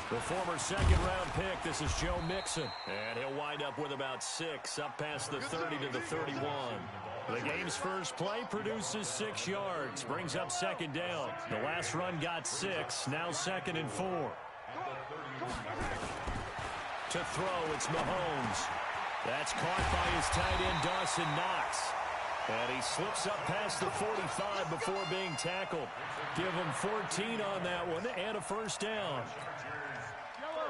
The former second-round pick, this is Joe Mixon. And he'll wind up with about 6, up past the 30 to the 31. The game's first play produces 6 yards, brings up second down. The last run got 6, now 2nd and 4. To throw, it's Mahomes. That's caught by his tight end, Dawson Knox. And he slips up past the 45 before being tackled. Give him 14 on that one and a first down.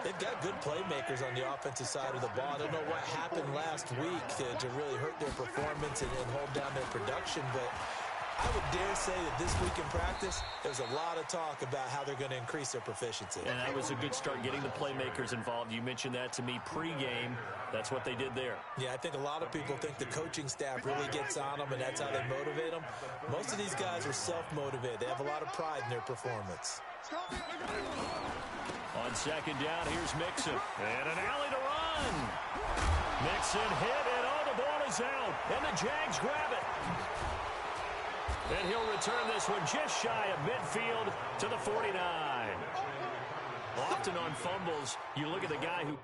They've got good playmakers on the offensive side of the ball. I don't know what happened last week to really hurt their performance and hold down their production, but I would dare say that this week in practice, there's a lot of talk about how they're going to increase their proficiency. And that was a good start, getting the playmakers involved. You mentioned that to me pregame. That's what they did there. Yeah, I think a lot of people think the coaching staff really gets on them, and that's how they motivate them. Most of these guys are self-motivated. They have a lot of pride in their performance. On second down, here's Mixon. And an alley to run. Mixon hit, and the ball is out. And the Jags grab it. And he'll return this one just shy of midfield to the 49. Often on fumbles, you look at the guy who...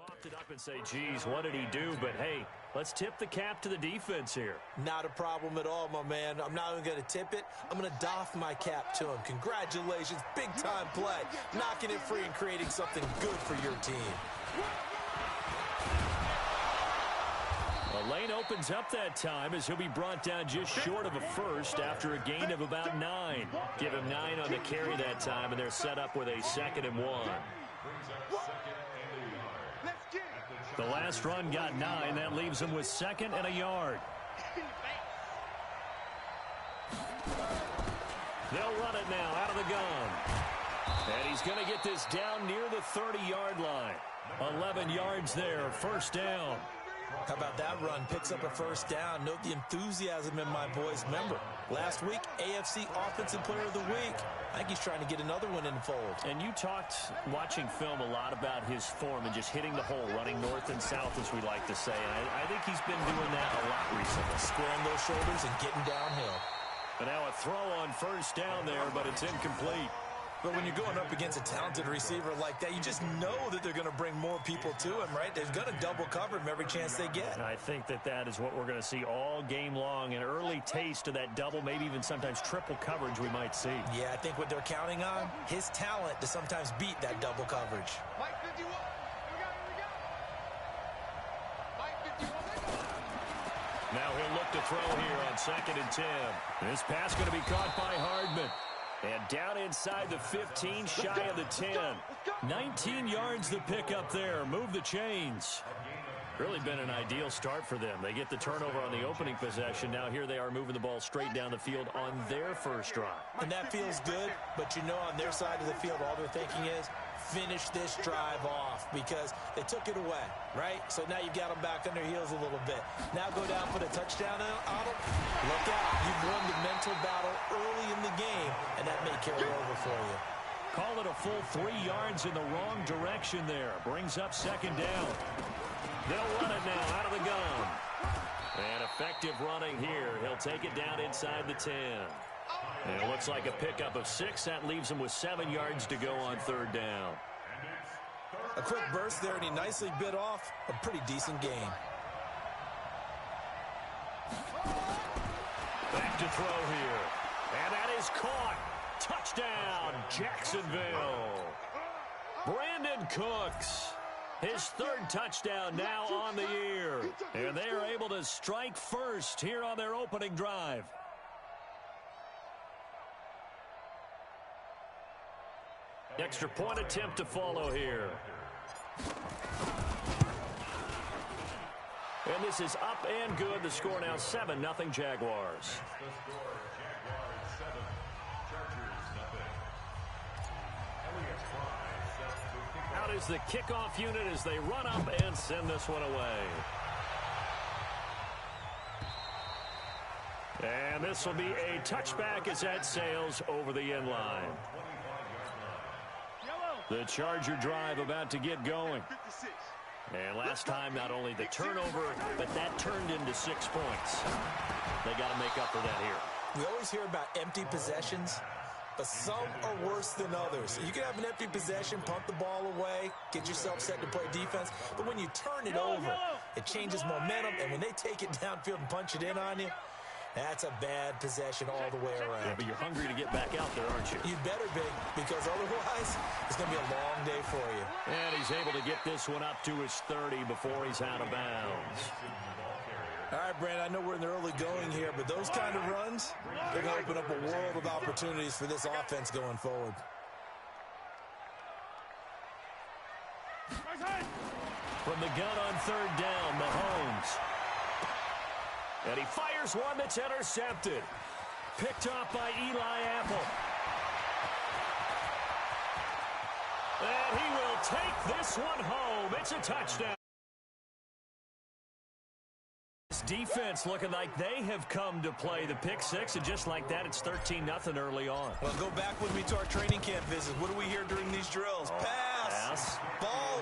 coughed it up and say, geez, what did he do? But, hey, let's tip the cap to the defense here. Not a problem at all, my man. I'm not even going to tip it. I'm going to doff my cap to him. Congratulations. Big-time play. Knocking it free and creating something good for your team. The lane opens up that time as he'll be brought down just short of a first after a gain of about 9. Give him 9 on the carry that time, and they're set up with a 2nd and 1. The last run got 9. That leaves him with 2nd and a yard. They'll run it now out of the gun. And he's going to get this down near the 30-yard line. 11 yards there, first down. How about that run? Picks up a first down. Note the enthusiasm in my boys' member. Last week, AFC Offensive Player of the Week. I think he's trying to get another one in the fold. And you talked, watching film, a lot about his form and just hitting the hole, running north and south, as we like to say. And I think he's been doing that a lot recently. Squaring those shoulders and getting downhill. And now a throw on first down there, but it's incomplete. But when you're going up against a talented receiver like that, you just know that they're going to bring more people to him, right? They're going to double cover him every chance they get. And I think that is what we're going to see all game long. An early taste of that double, maybe even sometimes triple coverage we might see. Yeah, I think what they're counting on, his talent to sometimes beat that double coverage. Now he'll look to throw here on 2nd and 10. This pass going to be caught by Hardman. And down inside the 15, shy of the 10. 19 yards the pickup there. Move the chains. Really been an ideal start for them. They get the turnover on the opening possession. Now here they are moving the ball straight down the field on their first drive. And that feels good, but you know on their side of the field all they're thinking is finish this drive off because they took it away, right? So now you've got them back on their heels a little bit. Now go down for the touchdown on them. Look out. You've won the mental battle early in the game, and that may carry over for you. Call it a full 3 yards in the wrong direction there. Brings up 2nd down. They'll run it now out of the gun. And effective running here. He'll take it down inside the 10. And it looks like a pickup of 6. That leaves him with 7 yards to go on 3rd down. A quick burst there, and he nicely bit off a pretty decent gain. Back to throw here. And that is caught. Touchdown, Jacksonville. Brandon Cooks. His 3rd touchdown now on the year. And they are able to strike first here on their opening drive. Extra point attempt to follow here. And this is up and good. The score now 7-0 Jaguars. Out is the kickoff unit as they run up and send this one away. And this will be a touchback as that sails over the end line. The Charger drive about to get going. And last time, not only the turnover, but that turned into 6 points. They got to make up for that here. We always hear about empty possessions, but some are worse than others. You can have an empty possession, punt the ball away, get yourself set to play defense, but when you turn it over, it changes momentum, and when they take it downfield and punch it in on you, that's a bad possession all the way around. Yeah, but you're hungry to get back out there, aren't you? You better be, because otherwise, it's going to be a long day for you. And he's able to get this one up to his 30 before he's out of bounds. All right, Brandon, I know we're in the early going here, but those kind of runs, they're going to open up a world of opportunities for this offense going forward. From the gun on third down, Mahomes. And he fires one that's intercepted. Picked off by Eli Apple. And he will take this one home. It's a touchdown. Defense looking like they have come to play the pick six, and just like that, it's 13-0 early on. Well, go back with me to our training camp visits. What do we hear during these drills? Pass.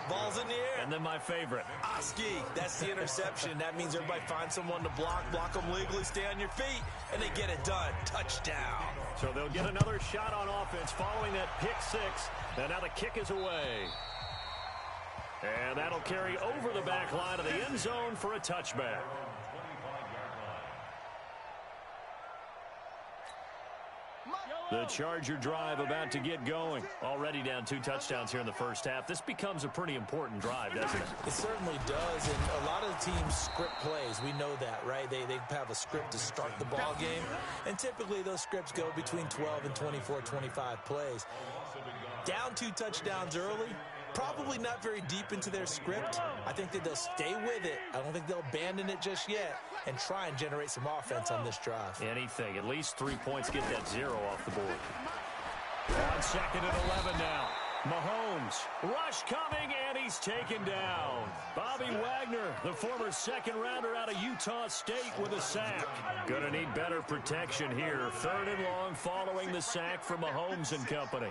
Ball's in the air. And then my favorite. Oski, that's the interception. That means everybody finds someone to block them legally, stay on your feet, and they get it done. Touchdown. So they'll get another shot on offense following that pick six, and now the kick is away. And that'll carry over the back line of the end zone for a touchback. The Charger drive about to get going. Already down 2 touchdowns here in the first half. This becomes a pretty important drive, doesn't it? It certainly does, and a lot of the teams script plays. We know that, right? They have a script to start the ball game, and typically those scripts go between 12 and 24, 25 plays. Down 2 touchdowns early, probably not very deep into their script. I think that they'll stay with it. I don't think they'll abandon it just yet and try and generate some offense on this drive. Anything. At least 3 points, get that 0 off the board. On 2nd and 11 now. Mahomes. Rush coming, and he's taken down. Bobby Wagner, the former second-rounder out of Utah State, with a sack. Gonna need better protection here. 3rd and long following the sack from Mahomes and company.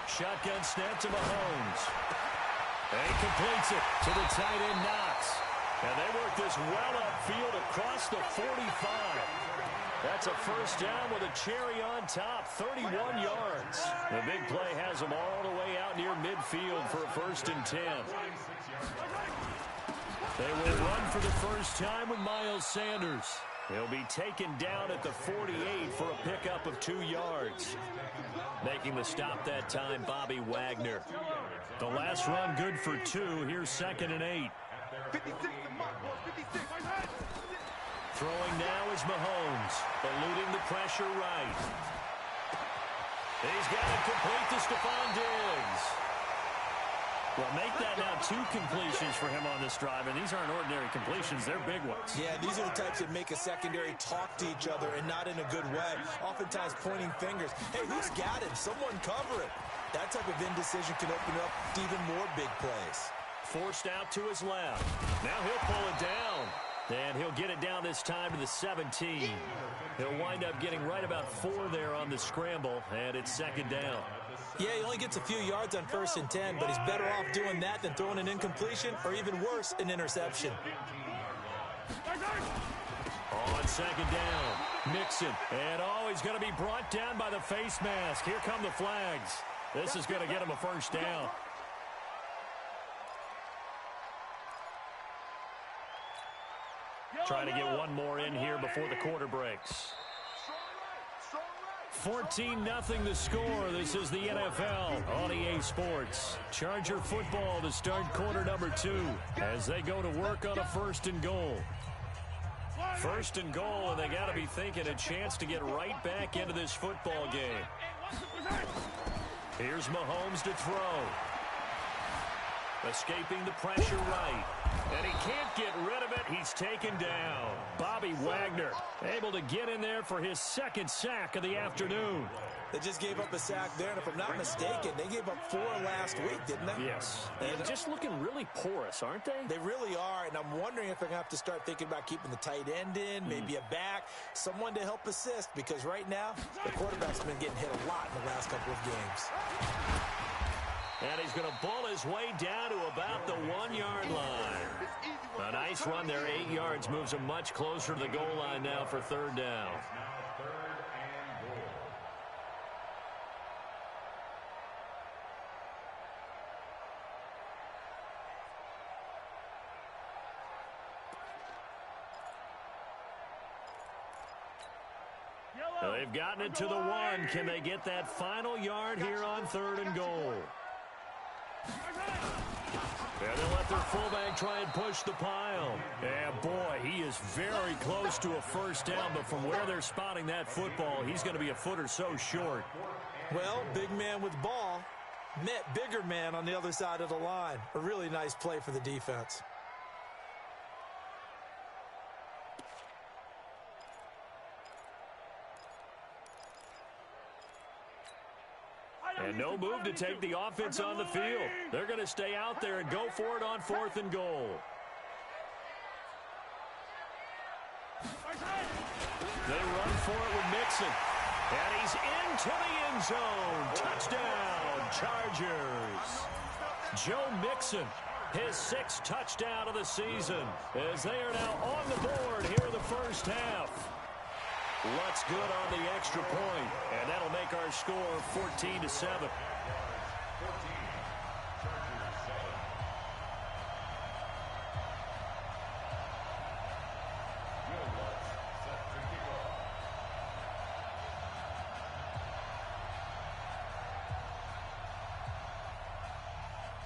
Shotgun snap to Mahomes. And he completes it to the tight end, Knox. And they work this well upfield across the 45. That's a first down with a cherry on top, 31 yards. The big play has them all the way out near midfield for a 1st and 10. They will run for the first time with Miles Sanders. He'll be taken down at the 48 for a pickup of 2 yards. Making the stop that time, Bobby Wagner. The last run good for 2. Here's 2nd and 8. Throwing now is Mahomes, eluding the pressure right. He's got it complete to Stephon Diggs. Well, make that now 2 completions for him on this drive, and these aren't ordinary completions. They're big ones. Yeah, these are the types that make a secondary talk to each other, and not in a good way. Oftentimes pointing fingers. Hey, who's got him? Someone cover it. That type of indecision can open up to even more big plays. Forced out to his left. Now he'll pull it down. And he'll get it down this time to the 17. He'll wind up getting right about 4 there on the scramble, and it's 2nd down. Yeah, he only gets a few yards on 1st and 10, but he's better off doing that than throwing an incompletion, or even worse, an interception. On 2nd down, Mixon. And he's going to be brought down by the face mask. Here come the flags. This is going to get him a first down. Trying to get one more in here before the quarter breaks. 14-0 the score. This is the NFL on EA Sports. Charger football to start quarter number 2 as they go to work on a 1st and goal. 1st and goal, and they got to be thinking a chance to get right back into this football game. Here's Mahomes to throw. Escaping the pressure right. And he can't get rid of it. He's taken down. Bobby Wagner able to get in there for his second sack of the afternoon. They just gave up a sack there, and if I'm not mistaken, they gave up 4 last week, didn't they? Yes. And just looking really porous, aren't they? They really are, and I'm wondering if they're going to have to start thinking about keeping the tight end in, maybe a back, someone to help assist, because right now, the quarterback's been getting hit a lot in the last couple of games. And he's going to bull his way down to about the 1-yard line. A nice run there, 8 yards, moves him much closer to the goal line now for third down. They've gotten it to the 1. Can they get that final yard here on 3rd and goal? And they'll let their fullback try and push the pile. And boy, he is very close to a first down, but from where they're spotting that football, he's going to be a foot or so short. Well, big man with ball met bigger man on the other side of the line. A really nice play for the defense. And no move to take the offense on the field. They're going to stay out there and go for it on 4th and goal. They run for it with Mixon. And he's into the end zone. Touchdown, Chargers. Joe Mixon, his 6th touchdown of the season, as they are now on the board here in the first half. Lutz good on the extra point, and that'll make our score 14-7.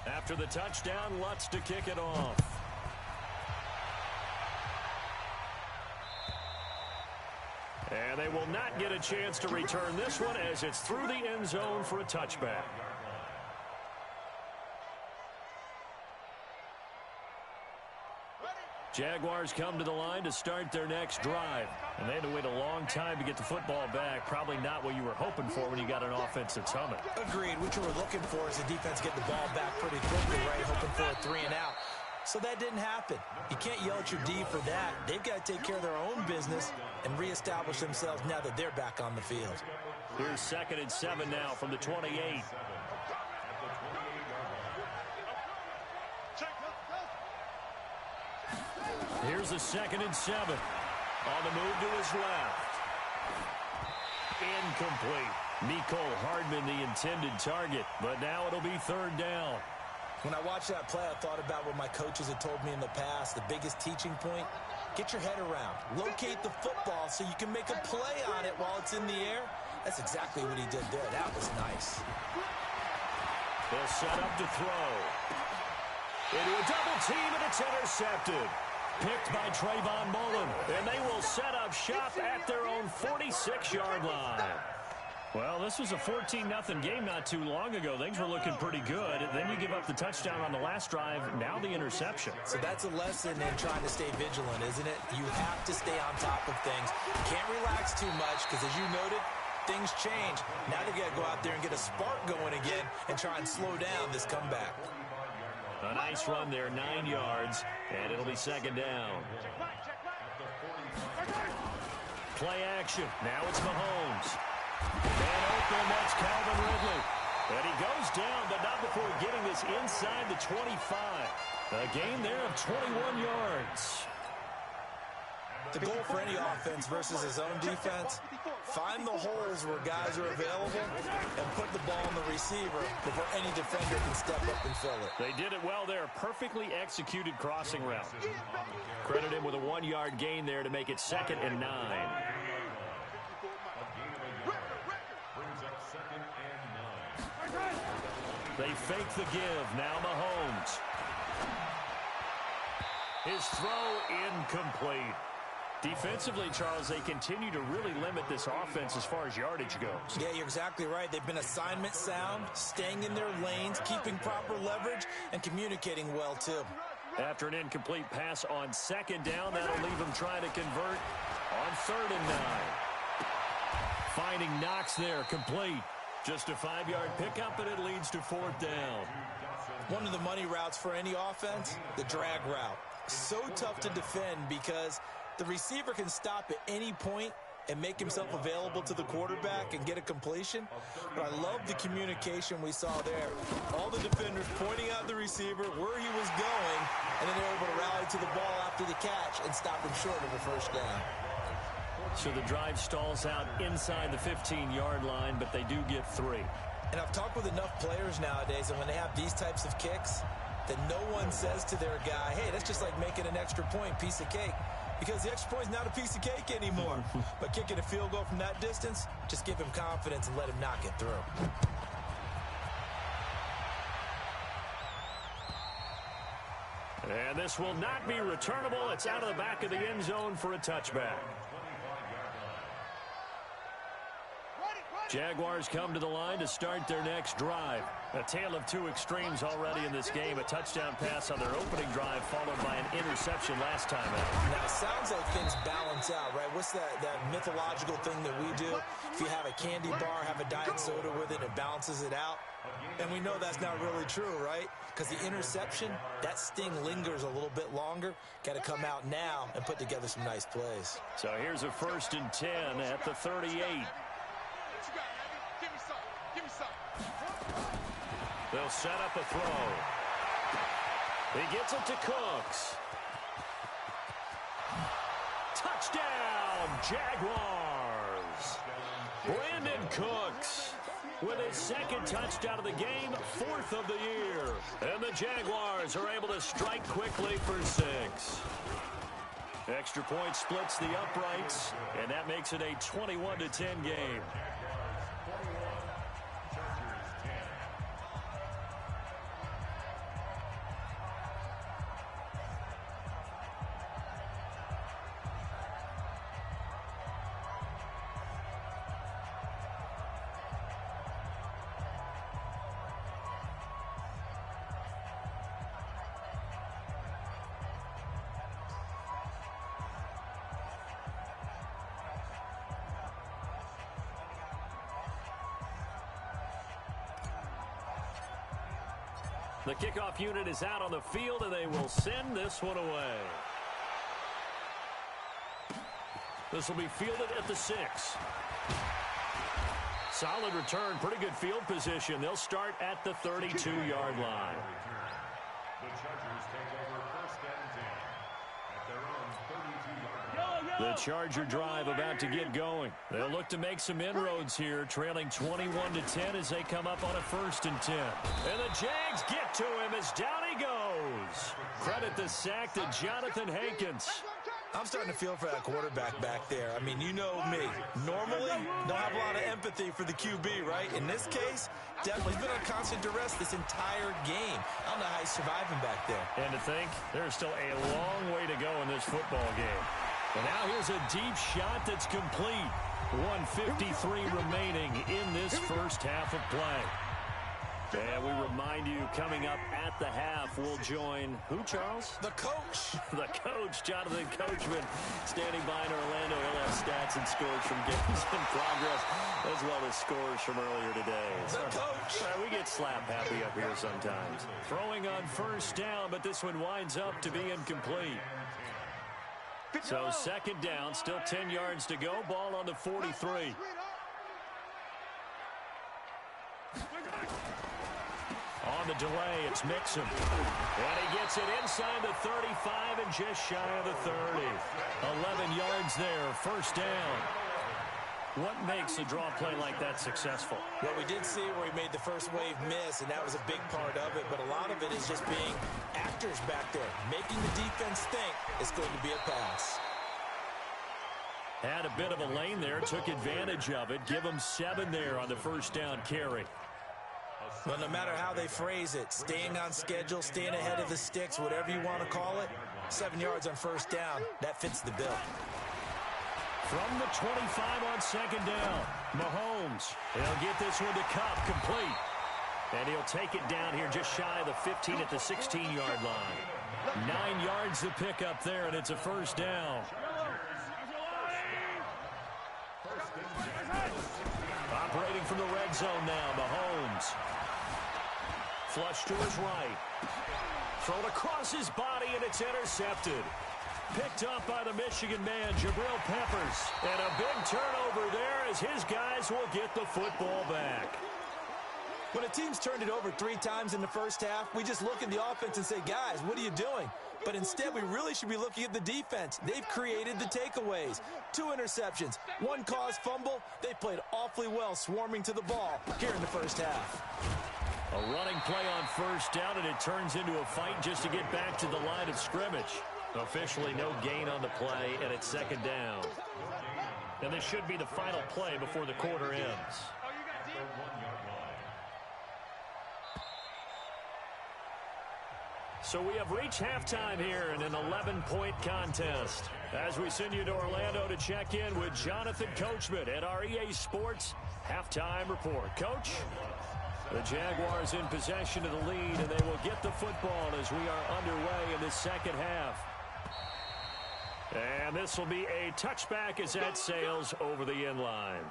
After the touchdown, Lutz to kick it off. And they will not get a chance to return this one as it's through the end zone for a touchback. Jaguars come to the line to start their next drive. And they had to wait a long time to get the football back. Probably not what you were hoping for when you got an offense that's humming. Agreed. What you were looking for is the defense get the ball back pretty quickly, right? Hoping for a 3 and out. So that didn't happen. You can't yell at your D for that. They've got to take care of their own business and reestablish themselves now that they're back on the field. Here's 2nd and 7 now from the 28. Here's the 2nd and 7. On the move to his left. Incomplete. Mecole Hardman, the intended target, but now it'll be 3rd down. When I watched that play, I thought about what my coaches had told me in the past. The biggest teaching point, get your head around. Locate the football so you can make a play on it while it's in the air. That's exactly what he did there. That was nice. They'll set up to throw. Into a double team, and it's intercepted. Picked by Trayvon Mullen. And they will set up shop at their own 46-yard line. Well, this was a 14-0 game not too long ago. Things were looking pretty good. Then you give up the touchdown on the last drive. Now the interception. So that's a lesson in trying to stay vigilant, isn't it? You have to stay on top of things. You can't relax too much because, as you noted, things change. Now they got to go out there and get a spark going again and try and slow down this comeback. A nice run there, 9 yards, and it'll be 2nd down. Play action. Now it's Mahomes. Man open, that's Calvin Ridley. And he goes down, but not before getting this inside the 25. A gain there of 21 yards. The goal for any offense versus his own defense, find the holes where guys are available and put the ball on the receiver before any defender can step up and fill it. They did it well there. Perfectly executed crossing route. Credit him with a 1-yard gain there to make it 2nd and 9. They fake the give. Now Mahomes. His throw incomplete. Defensively, Charles, they continue to really limit this offense as far as yardage goes. Yeah, you're exactly right. They've been assignment sound, staying in their lanes, keeping proper leverage, and communicating well, too. After an incomplete pass on second down, that'll leave him trying to convert on 3rd and 9. Finding Knox there, complete. Just a 5-yard pickup, and it leads to 4th down. One of the money routes for any offense, the drag route. So tough to defend because the receiver can stop at any point and make himself available to the quarterback and get a completion. But I love the communication we saw there. All the defenders pointing out the receiver, where he was going, and then they're able to rally to the ball after the catch and stop him short of a 1st down. So the drive stalls out inside the 15-yard line, but they do get 3. And I've talked with enough players nowadays, and when they have these types of kicks, that no one says to their guy, hey, that's just like making an extra point, piece of cake. Because the extra point is not a piece of cake anymore. But kicking a field goal from that distance, just give him confidence and let him knock it through. And this will not be returnable. It's out of the back of the end zone for a touchback. Jaguars come to the line to start their next drive. A tale of two extremes already in this game. A touchdown pass on their opening drive followed by an interception last time out. Now, it sounds like things balance out, right? What's that mythological thing that we do? If you have a candy bar, have a diet soda with it, it balances it out. And we know that's not really true, right? Because the interception, that sting lingers a little bit longer. Got to come out now and put together some nice plays. So here's a 1st and 10 at the 38. They'll set up a throw. He gets it to Cooks. Touchdown, Jaguars. Brandon Cooks with his 2nd touchdown of the game, 4th of the year. And the Jaguars are able to strike quickly for 6. Extra point splits the uprights, and that makes it a 21-10 game. The kickoff unit is out on the field, and they will send this one away. This will be fielded at the 6. Solid return, pretty good field position. They'll start at the 32-yard line. The Charger drive about to get going. They'll look to make some inroads here, trailing 21-10 as they come up on a 1st and 10. And the Jags get to him as down he goes. Credit the sack to Jonathan Hankins. I'm starting to feel for that quarterback back there. I mean, you know me. Normally, don't have a lot of empathy for the QB, right? In this case, definitely he's been on constant duress this entire game. I don't know how he's surviving back there. And to think, there's still a long way to go in this football game. And now here's a deep shot that's complete. 1:53 remaining in this first half of play. And we remind you, coming up at the half, we'll join who, Charles? The coach. The coach, Jonathan Coachman, standing by in Orlando. He'll have stats and scores from games in progress, as well as scores from earlier today. The coach. We get slap happy up here sometimes. Throwing on 1st down, but this one winds up to be incomplete. So 2nd down, still 10 yards to go. Ball on the 43. On the delay, it's Mixon. And he gets it inside the 35 and just shy of the 30. 11 yards there, 1st down. What makes a draw play like that successful? Well, we did see where he made the first wave miss, and that was a big part of it. But a lot of it is just being actors back there, making the defense think it's going to be a pass. Had a bit of a lane there, took advantage of it. Give him 7 there on the 1st down carry. Well, no matter how they phrase it, staying on schedule, staying ahead of the sticks, whatever you want to call it, 7 yards on 1st down, that fits the bill. From the 25 on 2nd down, Mahomes. He'll get this one to Cup, complete. And he'll take it down here just shy of the 15 at the 16-yard line. yards to pick up there, and it's a first down. Operating from the red zone now, Mahomes. Flush to his right. Thrown across his body, and it's intercepted. Picked up by the Michigan man, Jabril Peppers. And a big turnover there as his guys will get the football back. When a team's turned it over 3 times in the first half, we just look at the offense and say, guys, what are you doing? But instead, we really should be looking at the defense. They've created the takeaways. 2 interceptions, 1 caused fumble. They played awfully well swarming to the ball here in the first half. A running play on first down, and it turns into a fight just to get back to the line of scrimmage. Officially no gain on the play, and it's second down. And this should be the final play before the quarter ends. So we have reached halftime here in an 11-point contest. As we send you to Orlando to check in with Jonathan Coachman at our EA Sports Halftime Report. Coach, the Jaguars in possession of the lead, and they will get the football as we are underway in this second half. And this will be a touchback as that sails over the end line.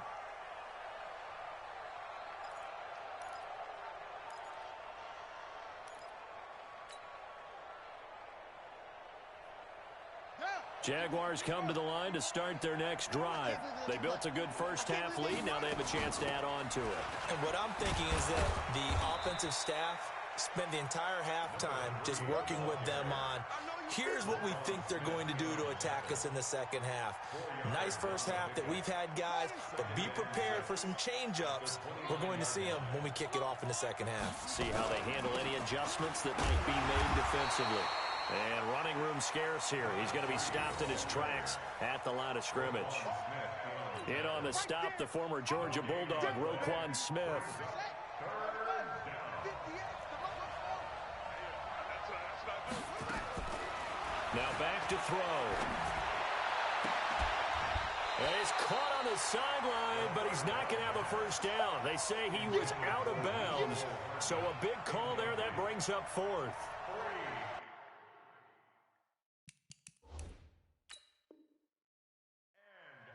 Jaguars come to the line to start their next drive. They built a good first-half lead. Now they have a chance to add on to it. And what I'm thinking is that the offensive staff spent the entire halftime just working with them on, here's what we think they're going to do to attack us in the second half. Nice first half that we've had, guys, but be prepared for some change-ups. We're going to see them when we kick it off in the second half. See how they handle any adjustments that might be made defensively. And running room scarce here. He's going to be stopped in his tracks at the line of scrimmage. In on the stop, the former Georgia Bulldog, Roquan Smith. Now back to throw. And he's caught on the sideline, but he's not going to have a first down. They say he was out of bounds. So a big call there that brings up 4th.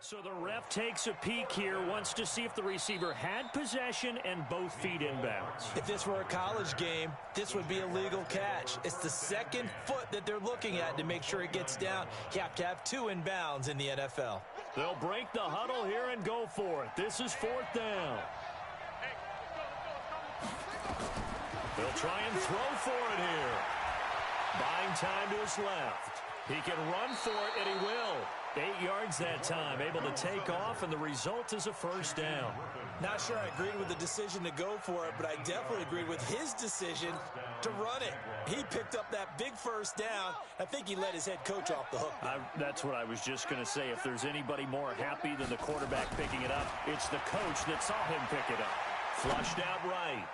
So the ref takes a peek here, wants to see if the receiver had possession and both feet inbounds. If this were a college game, this would be a legal catch. It's the second foot that they're looking at to make sure it gets down. You have to have 2 inbounds in the NFL. They'll break the huddle here and go for it. This is 4th down. They'll try and throw for it here. Buying time to his left. He can run for it, and he will. 8 yards that time, able to take off, and the result is a first down. Not sure I agreed with the decision to go for it, but I definitely agreed with his decision to run it. He picked up that big first down. I think he let his head coach off the hook. That's what I was just going to say. If there's anybody more happy than the quarterback picking it up, it's the coach that saw him pick it up. Flushed out right.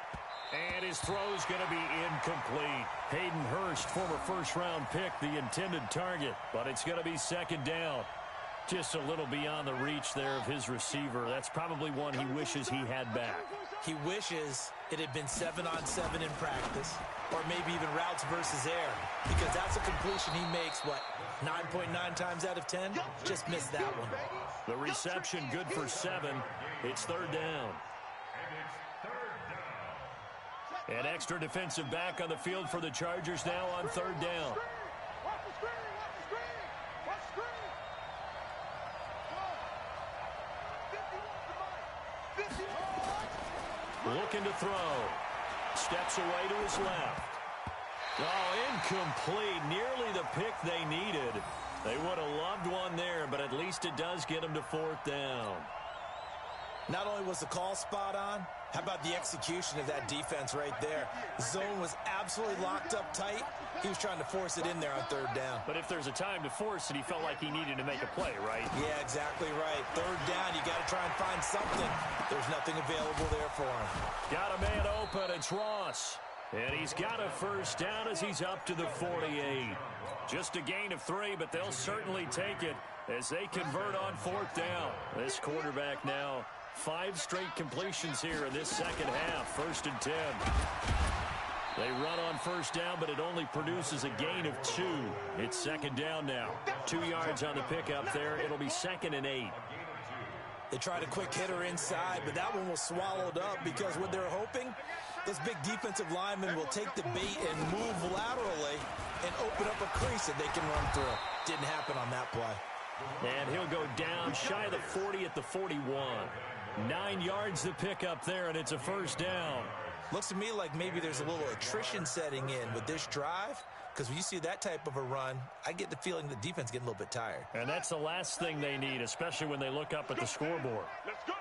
And his throw is going to be incomplete. Hayden Hurst, former first-round pick, the intended target. But it's going to be second down. Just a little beyond the reach there of his receiver. That's probably one he wishes he had back. He wishes it had been 7-on-7 in practice, or maybe even routes versus air, because that's a completion he makes, 9.9 times out of 10? Just missed that one. The reception good for 7. It's 3rd down. An extra defensive back on the field for the Chargers now on 3rd down. Looking to throw. Steps away to his left. Oh, incomplete. Nearly the pick they needed. They would have loved one there, but at least it does get them to 4th down. Not only was the call spot on, how about the execution of that defense right there? The zone was absolutely locked up tight. He was trying to force it in there on 3rd down. But if there's a time to force it, he felt like he needed to make a play, right? Yeah, exactly right. 3rd down, you got to try and find something. There's nothing available there for him. Got a man open. It's Ross. And he's got a first down as he's up to the 48. Just a gain of 3, but they'll certainly take it as they convert on 4th down. This quarterback now 5 straight completions here in this second half. 1st and 10. They run on first down, but it only produces a gain of 2. It's second down now. 2 yards on the pickup there. It'll be 2nd and 8. They tried a quick hitter inside, but that one was swallowed up because what they're hoping, this big defensive lineman will take the bait and move laterally and open up a crease that they can run through. Didn't happen on that play. And he'll go down shy of the 40 at the 41. 9 yards to pick up there, and it's a first down. Looks to me like maybe there's a little attrition setting in with this drive, because when you see that type of a run, I get the feeling the defense getting a little bit tired. And that's the last thing they need, especially when they look up at the scoreboard. Let's go.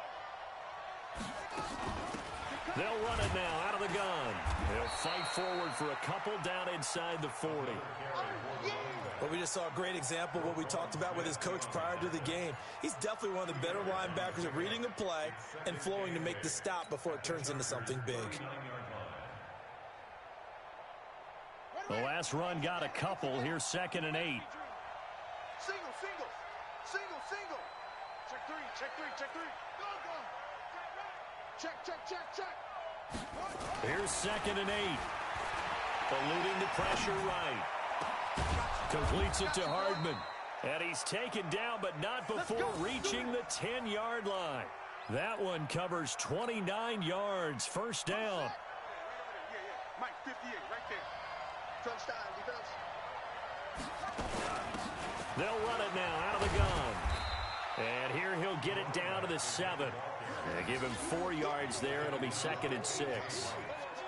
They'll run it now out of the gun. They'll fight forward for a couple down inside the 40. Well, we just saw a great example of what we talked about with his coach prior to the game. He's definitely one of the better linebackers at reading a play and flowing to make the stop before it turns into something big. The last run got a couple. Here's 2nd and 8. Single. Check three. Go. Check. Here's 2nd and 8. Eluding the pressure right. Completes it to Hardman. And he's taken down, but not before reaching the 10-yard line. That one covers 29 yards. First down. Yeah. Mike, 58, right there. Touchdown, defense. They'll run it now out of the gun. And here he'll get it down to the 7. They give him 4 yards there. It'll be 2nd and 6.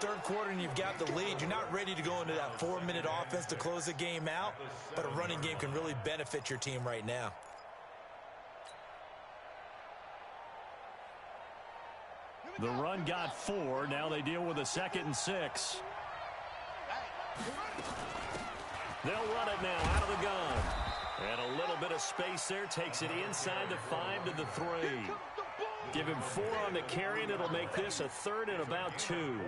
Third quarter and you've got the lead. You're not ready to go into that 4-minute offense to close the game out, but a running game can really benefit your team right now. The run got 4. Now they deal with a 2nd and 6. They'll run it now out of the gun. And a little bit of space there. Takes it inside the 5 to the 3. Give him 4 on the carry, and it'll make this a 3rd and about 2.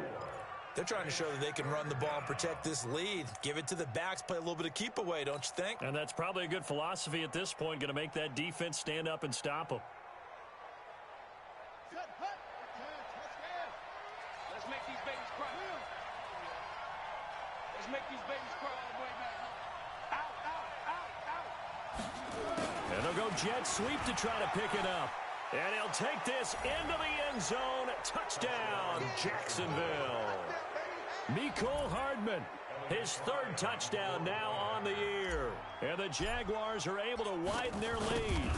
They're trying to show that they can run the ball and protect this lead. Give it to the backs, play a little bit of keep away, don't you think? And that's probably a good philosophy at this point. Going to make that defense stand up and stop them. Let's make these babies cry. Let's make these babies cry all the way back. Out. And they'll go jet sweep to try to pick it up. And he'll take this into the end zone. Touchdown, Jacksonville. Mecole Hardman, his 3rd touchdown now on the year. And the Jaguars are able to widen their lead.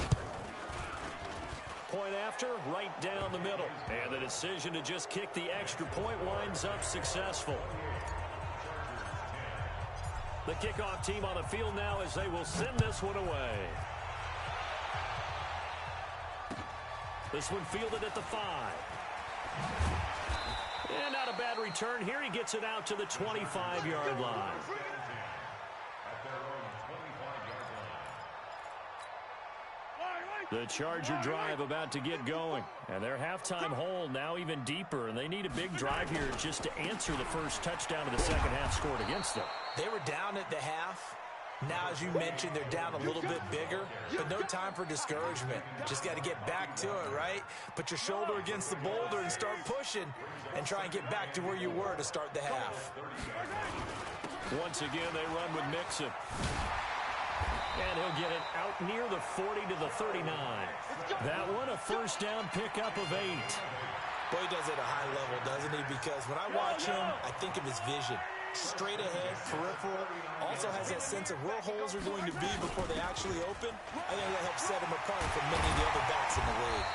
Point after, right down the middle. And the decision to just kick the extra point winds up successful. The kickoff team on the field now as they will send this one away. This one fielded at the 5. And not a bad return. Here he gets it out to the 25-yard line. The Charger drive about to get going. And their halftime hole now even deeper. And they need a big drive here just to answer the first touchdown of the second half scored against them. They were down at the half. Now, as you mentioned, they're down a little bit bigger, but no time for discouragement. Just got to get back to it, right? Put your shoulder against the boulder and start pushing and try and get back to where you were to start the half. Once again, they run with Mixon. And he'll get it out near the 40 to the 39. That one, a first down pickup of 8. Boy, he does it at a high level, doesn't he? Because when I watch him, I think of his vision. Straight ahead, peripheral, also has that sense of where holes are going to be before they actually open. I think that helps set him apart from many of the other backs in the league.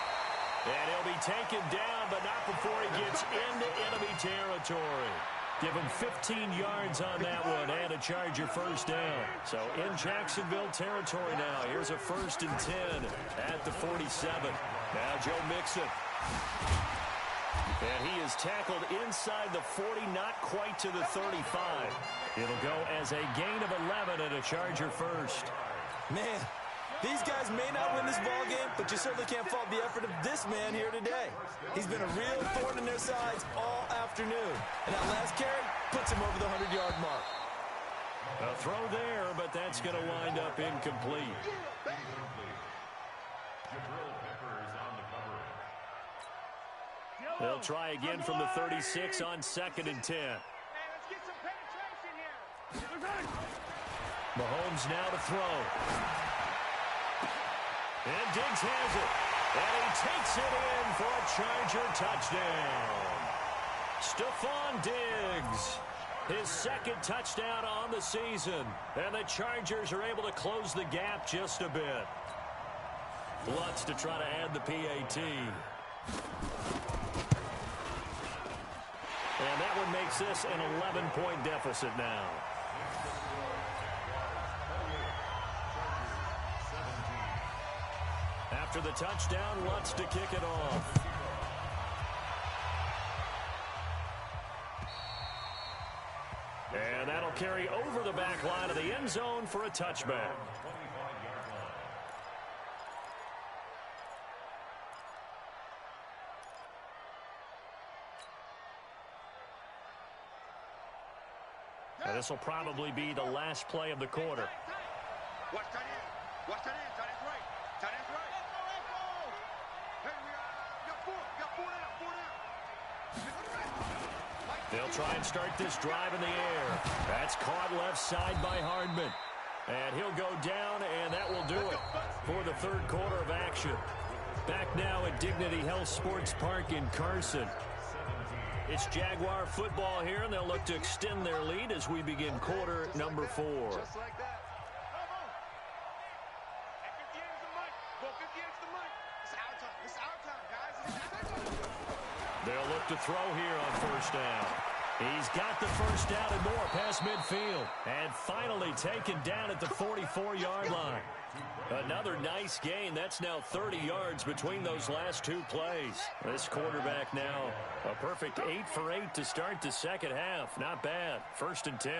And he'll be taken down, but not before he gets into enemy territory. Give him 15 yards on that one and a Charger first down. So in Jacksonville territory now. Here's a 1st and 10 at the 47. Now Joe Mixon. And he is tackled inside the 40, not quite to the 35. It'll go as a gain of 11 and a Charger first. Man, these guys may not win this ball game, but you certainly can't fault the effort of this man here today. He's been a real thorn in their sides all afternoon. And that last carry puts him over the 100-yard mark. A throw there, but that's going to wind up incomplete. They'll try again from the 36 on 2nd and 10. Mahomes now to throw. And Diggs has it. And he takes it in for a Charger touchdown. Stephon Diggs, his second touchdown on the season. And the Chargers are able to close the gap just a bit. Lutz to try to add the PAT. And that one makes this an 11-point deficit now. After the touchdown, Lutz to kick it off. And that'll carry over the back line of the end zone for a touchback. And this will probably be the last play of the quarter. Watch that in. Watch that in. That is right. That is right. Hey, we got four down. They'll try and start this drive in the air. That's caught left side by Hardman. And he'll go down, and that will do it for the third quarter of action. Back now at Dignity Health Sports Park in Carson. It's Jaguar football here, and they'll look to extend their lead as we begin quarter number 4. Just like that. Go 50 extra mic. It's our time. It's our time, guys. It's our time. They'll look to throw here on first down. He's got the first down and more past midfield. And finally taken down at the 44-yard line. Another nice gain. That's now 30 yards between those last two plays. This quarterback now a perfect 8 for 8 to start the second half. Not bad. 1st and 10.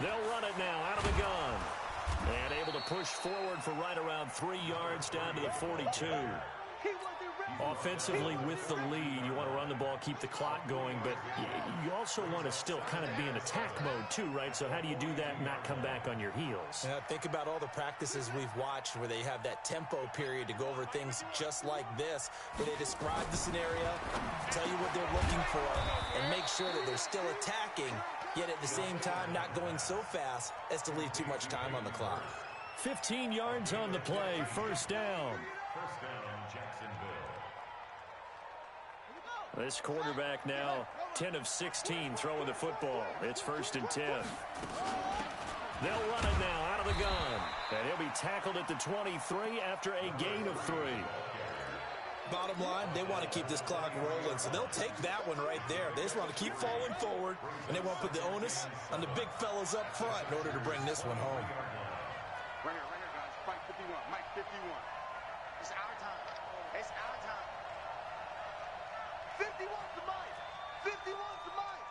They'll run it now out of the gun. And able to push forward for right around 3 yards down to the 42. Offensively with the lead, you want to run the ball, keep the clock going, but you also want to still kind of be in attack mode too, right? So how do you do that and not come back on your heels? Yeah, think about all the practices we've watched where they have that tempo period to go over things just like this, where they describe the scenario, tell you what they're looking for, and make sure that they're still attacking, yet at the same time not going so fast as to leave too much time on the clock. 15 yards on the play, first down. This quarterback now 10 of 16 throwing the football. It's 1st and 10. They'll run it now out of the gun. And he'll be tackled at the 23 after a gain of 3. Bottom line, they want to keep this clock rolling, so they'll take that one right there. They just want to keep falling forward, and they want to put the onus on the big fellas up front in order to bring this one home. Right here, guys. Mike 51. Mike 51. It's our time. It's our time. 51 to Mike. 51 to Mike.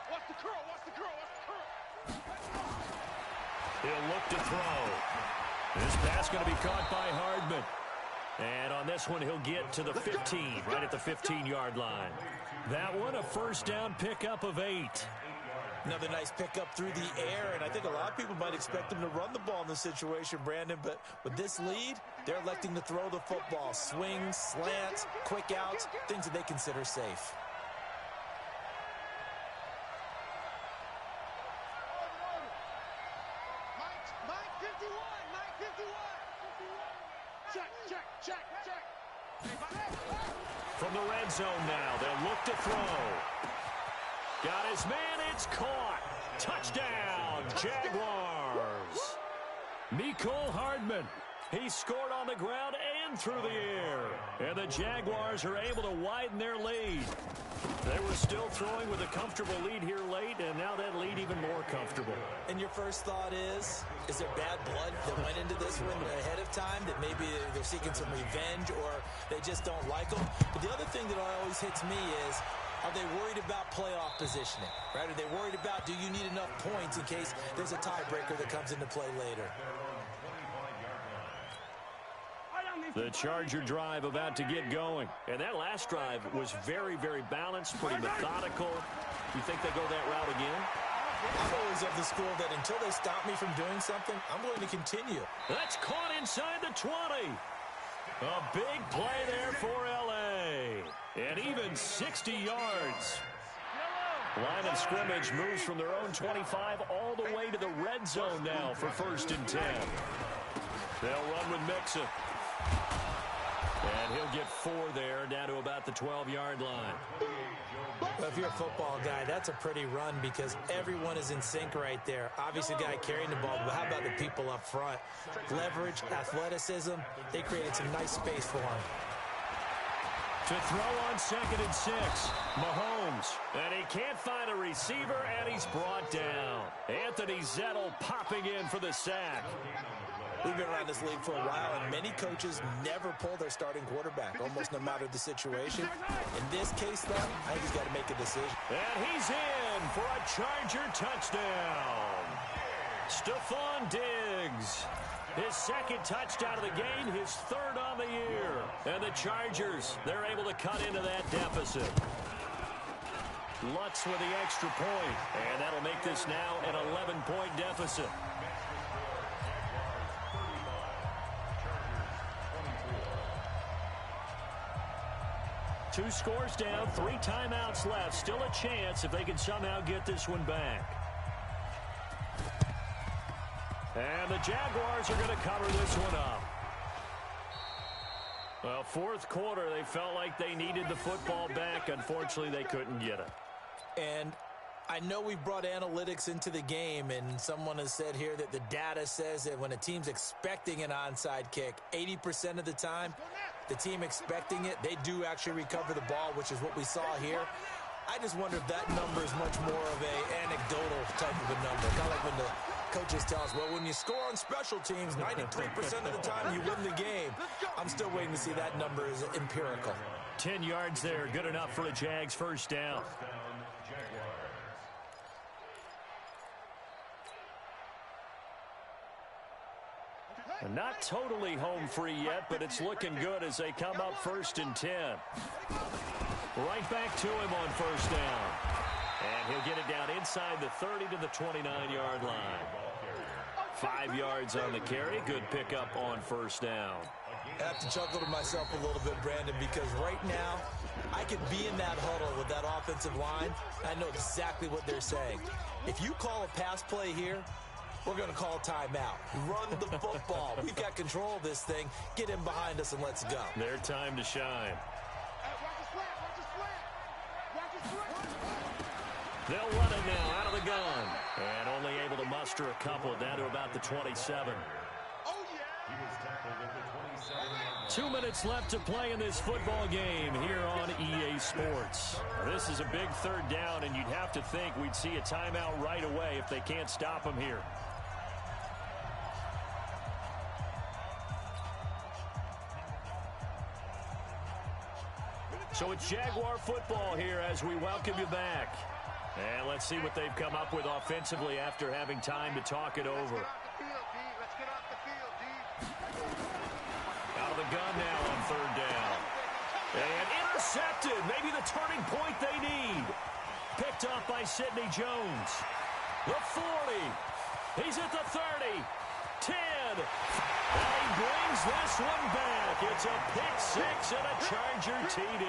Watch the curl. Watch the curl. Watch the curl. He'll look to throw. This pass going to be caught by Hardman. And on this one, he'll get to the 15, right at the 15-yard line. That one, a first down pickup of 8. Another nice pickup through the air, and I think a lot of people might expect them to run the ball in this situation, Brandon, but with this lead, they're electing to throw the football. Swings, slants, quick outs, things that they consider safe. Mike 51. Mike 51. Check. From the red zone now, they'll look to throw. Got his man, it's caught. Touchdown, Jaguars. Mecole Hardman. He scored on the ground and through the air. And the Jaguars are able to widen their lead. They were still throwing with a comfortable lead here late, and now that lead even more comfortable. And your first thought is there bad blood that went into this one ahead of time, that maybe they're seeking some revenge or they just don't like them? But the other thing that always hits me is, are they worried about playoff positioning? Right? Are they worried about, do you need enough points in case there's a tiebreaker that comes into play later? The Charger drive about to get going. And that last drive was very, very balanced, pretty methodical. You think they go that route again? I'm always of the school that until they stop me from doing something, I'm going to continue. That's caught inside the 20. A big play there for L.A. And even 60 yards. Line of scrimmage moves from their own 25 all the way to the red zone now for 1st and 10. They'll run with Mixon. And he'll get 4 there, down to about the 12-yard line. Well, if you're a football guy, that's a pretty run because everyone is in sync right there. Obviously, the guy carrying the ball, but how about the people up front? Leverage, athleticism, they created some nice space for him. To throw on 2nd and 6, Mahomes. And he can't find a receiver, and he's brought down. Anthony Zettel popping in for the sack. We've been around this league for a while, and many coaches never pull their starting quarterback, almost no matter the situation. In this case, though, I think he's got to make a decision. And he's in for a Charger touchdown. Stephon Diggs. His 2nd touchdown of the game, his 3rd on the year. And the Chargers, they're able to cut into that deficit. Lutz with the extra point. And that'll make this now an 11-point deficit. Two scores down, 3 timeouts left. Still a chance if they can somehow get this one back. And the Jaguars are going to cover this one up. Well, 4th quarter, they felt like they needed the football back. Unfortunately, they couldn't get it. And I know we've brought analytics into the game, and someone has said here that the data says that when a team's expecting an onside kick, 80% of the time, the team expecting it, they do actually recover the ball, which is what we saw here. I just wonder if that number is much more of a anecdotal type of a number. Kind of like when the coaches tell us, well, when you score on special teams, 93% of the time you win the game. I'm still waiting to see that number is empirical. 10 yards there, good enough for a Jags 1st down. Not totally home free yet, but it's looking good as they come up 1st and 10. Right back to him on 1st down. And he'll get it down inside the 30 to the 29-yard line. 5 yards on the carry. Good pickup on 1st down. I have to chuckle to myself a little bit, Brandon, because right now I could be in that huddle with that offensive line. I know exactly what they're saying. If you call a pass play here, we're going to call timeout. Run the football. We've got control of this thing. Get in behind us and let's go. Their time to shine. They'll run it now out of the gun. And only able to muster a couple down to about the 27. 2 minutes left to play in this football game here on EA Sports. This is a big 3rd down, and you'd have to think we'd see a timeout right away if they can't stop them here. So it's Jaguar football here as we welcome you back. And let's see what they've come up with offensively after having time to talk it over. Out of the gun now on 3rd down. And intercepted. Maybe the turning point they need. Picked off by Sidney Jones. The 40. He's at the 30. 10. And he brings this one back. It's a pick 6 and a Charger TD.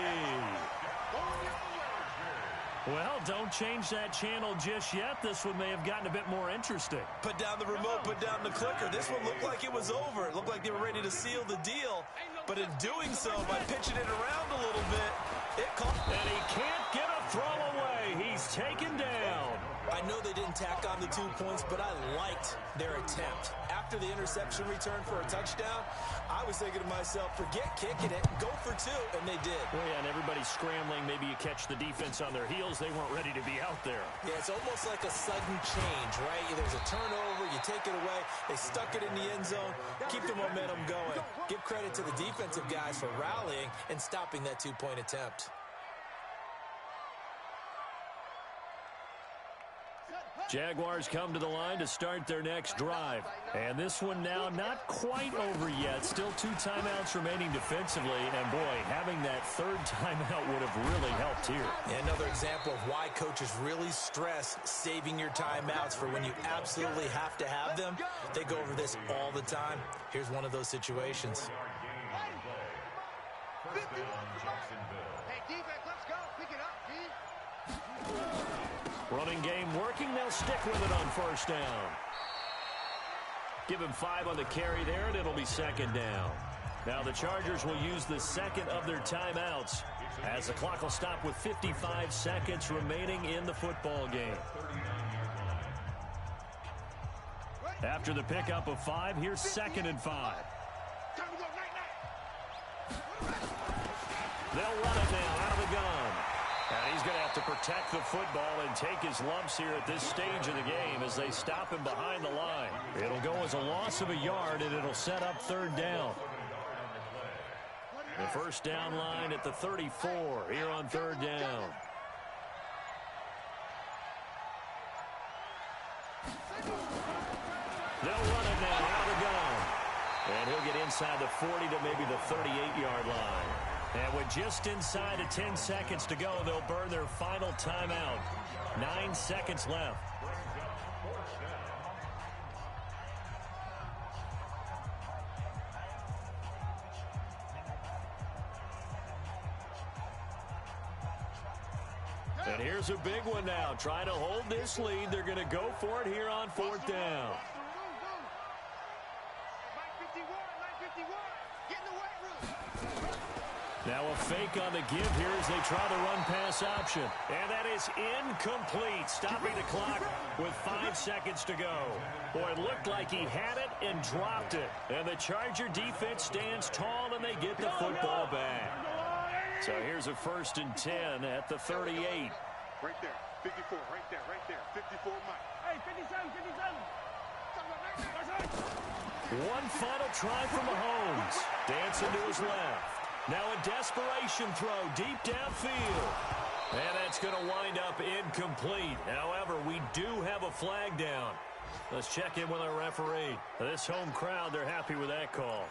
Well, don't change that channel just yet. This one may have gotten a bit more interesting. Put down the remote, put down the clicker. This one looked like it was over. It looked like they were ready to seal the deal. But in doing so, by pitching it around a little bit, it caught. And he can't get a throw away. He's taken down. I know they didn't tack on the 2 points, but I liked their attempt. After the interception return for a touchdown, I was thinking to myself, forget kicking it, go for 2, and they did. Well, yeah, and everybody's scrambling. Maybe you catch the defense on their heels. They weren't ready to be out there. Yeah, it's almost like a sudden change, right? There's a turnover, you take it away. They stuck it in the end zone. Keep the momentum going. Give credit to the defensive guys for rallying and stopping that 2-point attempt. Jaguars come to the line to start their next drive. And this one now not quite over yet. Still 2 timeouts remaining defensively. And, boy, having that 3rd timeout would have really helped here. Yeah, another example of why coaches really stress saving your timeouts for when you absolutely have to have them. They go over this all the time. Here's one of those situations. Hey, defense, let's go. Pick it up, D. Running game working. They'll stick with it on first down. Give him 5 on the carry there, and it'll be second down. Now the Chargers will use the second of their timeouts as the clock will stop with 55 seconds remaining in the football game. After the pickup of 5, here's second and 5. They'll run it now out of the gun. And he's going to have to protect the football and take his lumps here at this stage of the game as they stop him behind the line. It'll go as a loss of a yard, and it'll set up third down. The first down line at the 34 here on third down. They'll run it now out of the gun. And he'll get inside the 40 to maybe the 38-yard line. And with just inside of 10 seconds to go, they'll burn their final timeout. 9 seconds left. And here's a big one now. Trying to hold this lead. They're going to go for it here on fourth down. Now a fake on the give here as they try the run-pass option. And that is incomplete, stopping the clock with 5 seconds to go. Boy, it looked like he had it and dropped it. And the Charger defense stands tall, and they get the football back. So here's a 1st and 10 at the 38. Right there, 54, right there, 54, Mike. Hey, 57, 57. One final try from Mahomes. Dancing to his left. Now a desperation throw deep downfield. And that's going to wind up incomplete. However, we do have a flag down. Let's check in with our referee. This home crowd, they're happy with that call.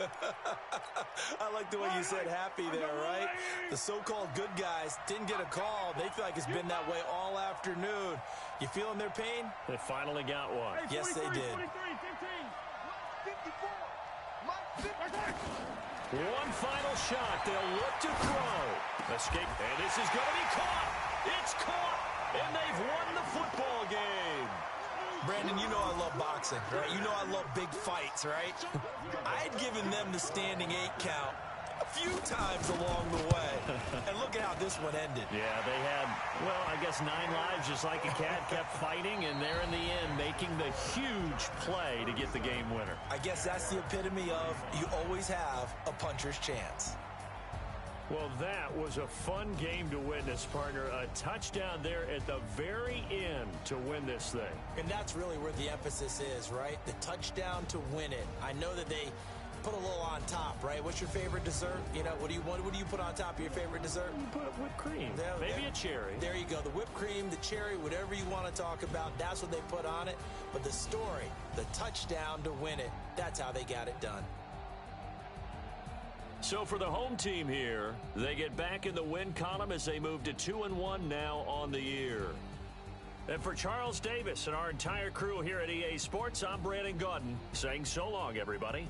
I like the way you said happy there, right? The so-called good guys didn't get a call. They feel like it's been that way all afternoon. You feeling their pain? They finally got one. Hey, Yes, they did. 43, 15. 54, Mike, 50. One final shot. They'll look to throw. Escape. And this is going to be caught. It's caught. And they've won the football game. Brandon, you know I love boxing, right? You know I love big fights, right? I'd given them the standing 8 count a few times along the way. And look at how this one ended. Yeah, they had, well, I guess 9 lives just like a cat, kept fighting, and they're in the end making the huge play to get the game winner. I guess that's the epitome of you always have a puncher's chance. Well, that was a fun game to witness, partner. A touchdown there at the very end to win this thing. And that's really where the emphasis is, right? The touchdown to win it. I know that they put a little on top, right? What's your favorite dessert? You know, what do you put on top of your favorite dessert? You put whipped cream, maybe a cherry. There you go. The whipped cream, the cherry, whatever you want to talk about, that's what they put on it. But the story, the touchdown to win it, that's how they got it done. So for the home team here, they get back in the win column as they move to 2-1 now on the year. And for Charles Davis and our entire crew here at EA Sports, I'm Brandon Gaudin saying so long, everybody.